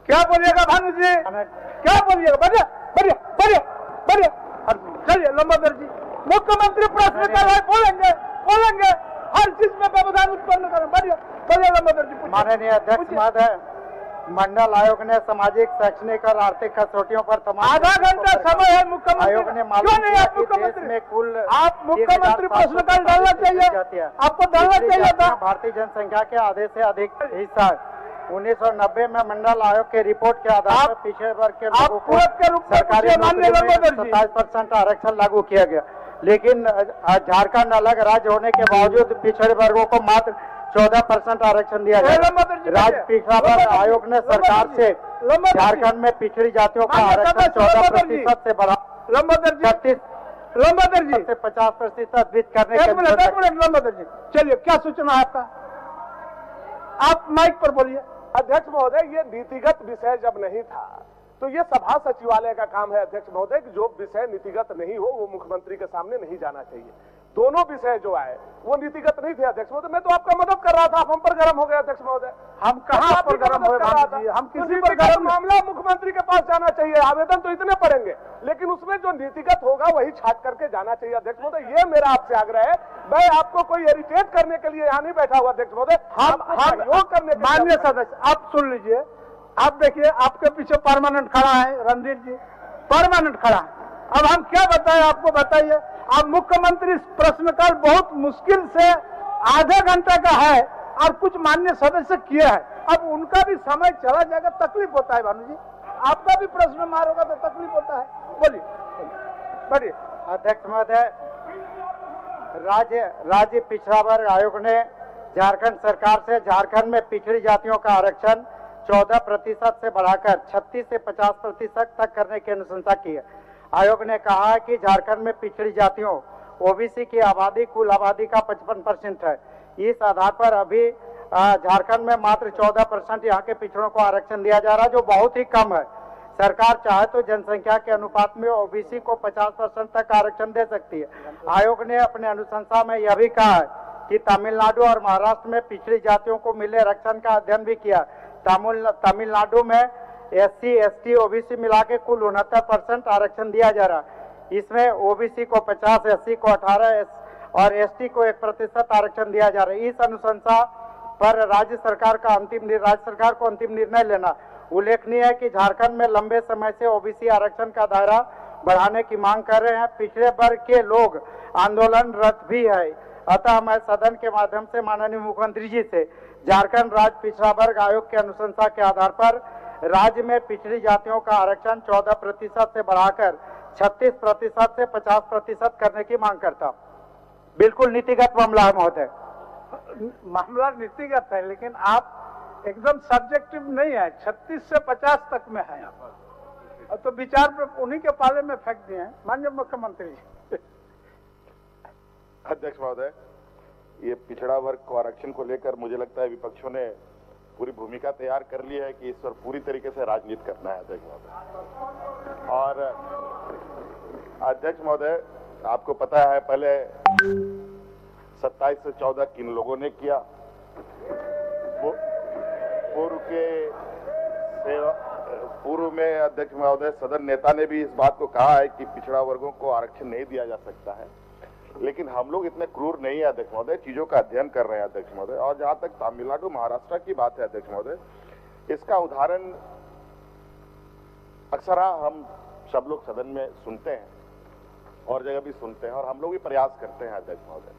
क्या बोलिएगा भानु जी, क्या बोलिएगा? बढ़िया बढ़िया बढ़िया बढ़िया। चलिए लंबोदर जी, मुख्यमंत्री प्रश्नकाल है, बोलेंगे बोलेंगे, हर चीज में व्यवधान उत्पन्न करें। बढ़िया बढ़िया लंबोदर जी। माननीय अध्यक्ष महोदय, मंडल आयोग ने सामाजिक, शैक्षणिक और आर्थिक कसौटियों पर तमाम आधा घंटा समय है मुख्यमंत्री, आयोग ने क्यों नहीं आप मुख्यमंत्री? में कुल आप मुख्यमंत्री प्रश्नकाल डालना चाहिए, आपको डालना चाहिए था। भारतीय जनसंख्या के आधे से अधिक हिस्सा 1990 में मंडल आयोग के रिपोर्ट के आधार पर पिछड़े वर्ग के लोगों को सरकारी नौकरी में 27% आरक्षण लागू किया गया, लेकिन झारखंड अलग राज्य होने के बावजूद पिछड़े वर्गों को मात्र 14% आरक्षण दिया गया। राज्य पिछड़ा वर्ग आयोग ने सरकार से झारखंड में पिछड़ी जातियों का आरक्षण 14% से बढ़ा 36 से 50% वृद्धि करने के। लंबोदर जी, चलिए क्या सूचना है आपका? आप माइक पर बोलिए। अध्यक्ष महोदय, ये नीतिगत विषय जब नहीं था तो ये सभा सचिवालय का काम है अध्यक्ष महोदय कि जो विषय नीतिगत नहीं हो वो मुख्यमंत्री के सामने नहीं जाना चाहिए। दोनों विषय जो आए वो नीतिगत नहीं थे अध्यक्ष महोदय। मैं तो आपका मदद कर रहा था, आप हम पर गर्म हो गए अध्यक्ष महोदय। हम कहाँ पर गर्म हो रहा था? हम किसी पर गर्म? मामला मुख्यमंत्री के पास जाना चाहिए, आवेदन तो इतने पड़ेंगे, लेकिन उसमें जो नीतिगत होगा वही छाट करके जाना चाहिए अध्यक्ष महोदय। ये मेरा आपसे आग्रह है। मैं आपको कोई इरिटेट करने के लिए यहाँ नहीं बैठा हुआ अध्यक्ष महोदय, हम सहयोग करने। माननीय सदस्य, आप सुन लीजिए, आप देखिए आपके पीछे परमानेंट खड़ा है रणधीर जी, परमानेंट खड़ा है। अब हम क्या बताएं आपको, बताइए। अब मुख्यमंत्री प्रश्नकाल बहुत मुश्किल से आधे घंटे का है और कुछ माननीय सदस्य किए हैं, अब उनका भी समय चला जाएगा, तकलीफ होता है भानु जी। आपका भी प्रश्न मारोगा तो तकलीफ होता है। बोलिए बढ़िए। अध्यक्ष महोदय, राज्य पिछड़ा वर्ग आयोग ने झारखंड सरकार से झारखंड में पिछड़ी जातियों का आरक्षण 14% से बढ़ाकर 36 से 50% तक करने की अनुशंसा की है। आयोग ने कहा है कि झारखंड में पिछड़ी जातियों ओबीसी की आबादी कुल आबादी का 55% है। इस आधार पर अभी झारखंड में मात्र 14% यहाँ के पिछड़ों को आरक्षण दिया जा रहा है, जो बहुत ही कम है। सरकार चाहे तो जनसंख्या के अनुपात में ओबीसी को 50% तक आरक्षण दे सकती है। आयोग ने अपने अनुशंसा में यह भी कहा है कि तमिलनाडु और महाराष्ट्र में पिछड़ी जातियों को मिले आरक्षण का अध्ययन भी किया। तमिलनाडु में SC, ST, OBC मिला के कुल 69% आरक्षण दिया जा रहा है। इसमें OBC को 50, SC को 18 और ST को 1% आरक्षण दिया जा रहा है। इस अनुशंसा पर राज्य सरकार को अंतिम निर्णय लेना। उल्लेखनीय है कि झारखंड में लंबे समय से OBC आरक्षण का दायरा बढ़ाने की मांग कर रहे हैं। पिछड़े वर्ग के लोग आंदोलनरत भी है। अतः मैं सदन के माध्यम से माननीय मुख्यमंत्री जी से झारखंड राज्य पिछड़ा वर्ग आयोग के अनुशंसा के आधार पर राज्य में पिछड़ी जातियों का आरक्षण 14% से बढ़ाकर 36% से 50% करने की मांग करता हूं। बिल्कुल नीतिगत मामला है महोदय। मामला नीतिगत है, लेकिन आप एकदम सब्जेक्टिव नहीं है, 36 से 50 तक में है। अब तो विचार पे उन्हीं के पाले में फेंक दिए हैं माननीय मुख्यमंत्री जी। अध्यक्ष महोदय, ये पिछड़ा वर्ग को आरक्षण को लेकर मुझे लगता है विपक्षों ने पूरी भूमिका तैयार कर ली है कि इस पर पूरी तरीके से राजनीति करना है अध्यक्ष महोदय। और अध्यक्ष महोदय, आपको पता है पहले 27 से 14 किन लोगों ने किया, पूर्व में अध्यक्ष महोदय सदन नेता ने भी इस बात को कहा है कि पिछड़ा वर्गों को आरक्षण नहीं दिया जा सकता है, लेकिन हम लोग इतने क्रूर नहीं है अध्यक्ष महोदय, चीजों का अध्ययन कर रहे हैं अध्यक्ष महोदय। और जहां तक तमिलनाडु महाराष्ट्र की बात है अध्यक्ष महोदय, इसका उदाहरण अक्सर हम सब लोग सदन में सुनते हैं और जगह भी सुनते हैं, और हम लोग भी प्रयास करते हैं अध्यक्ष महोदय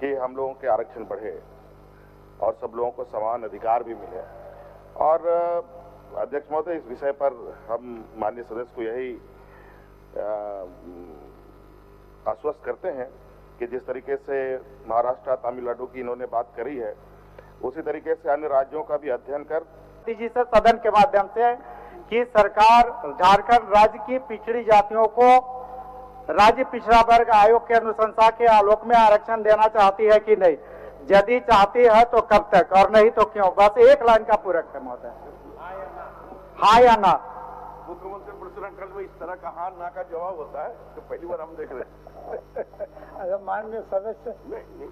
कि हम लोगों के आरक्षण बढ़े और सब लोगों को समान अधिकार भी मिले। और अध्यक्ष महोदय, इस विषय पर हम माननीय सदस्य को यही आश्वस्त करते हैं कि जिस तरीके से महाराष्ट्र तमिलनाडु की इन्होंने बात करी है, उसी तरीके से अन्य राज्यों का भी अध्ययन कर जी से सदन के माध्यम से कि सरकार झारखंड राज्य की पिछड़ी जातियों को राज्य पिछड़ा वर्ग आयोग के अनुशंसा के आलोक में आरक्षण देना चाहती है कि नहीं। यदि चाहती है तो कब तक, और नहीं तो क्यों। बस एक लाइन का पूरक है महोदय, हाँ या ना। मुख्यमंत्री प्रश्नकाल में इस तरह का हाँ ना का जवाब होता है तो पहली बार हम देख रहे हैं। माननीय सदस्य नहीं।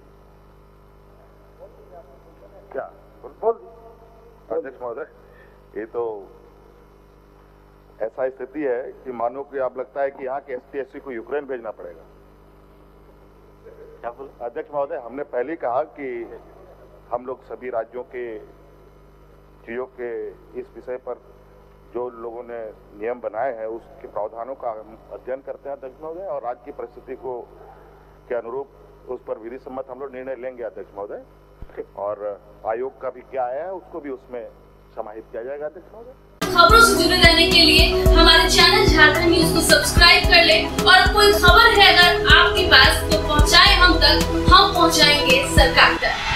क्या बोल अध्यक्ष महोदय, ये तो ऐसा स्थिति है कि मानो कि आप लगता है कि यहाँ के ST/SC को यूक्रेन भेजना पड़ेगा। क्या बोला अध्यक्ष महोदय? हमने पहले कहा कि हम लोग सभी राज्यों के चीजों के इस विषय पर जो लोगों ने नियम बनाए हैं उसके प्रावधानों का हम अध्ययन करते हैं अध्यक्ष महोदय, और राज्य की परिस्थिति को के अनुरूप उस पर विधि सम्मत हम लोग निर्णय लेंगे अध्यक्ष महोदय, और आयोग का भी क्या आया है उसको भी उसमें समाहित किया जाएगा अध्यक्ष महोदय। खबरों से जुड़े रहने के लिए हमारे चैनल झारखंड न्यूज को सब्सक्राइब कर ले, और कोई खबर है अगर आपके पास तो पहुंचाए हम तक, हम पहुंचाएंगे सरकार तक।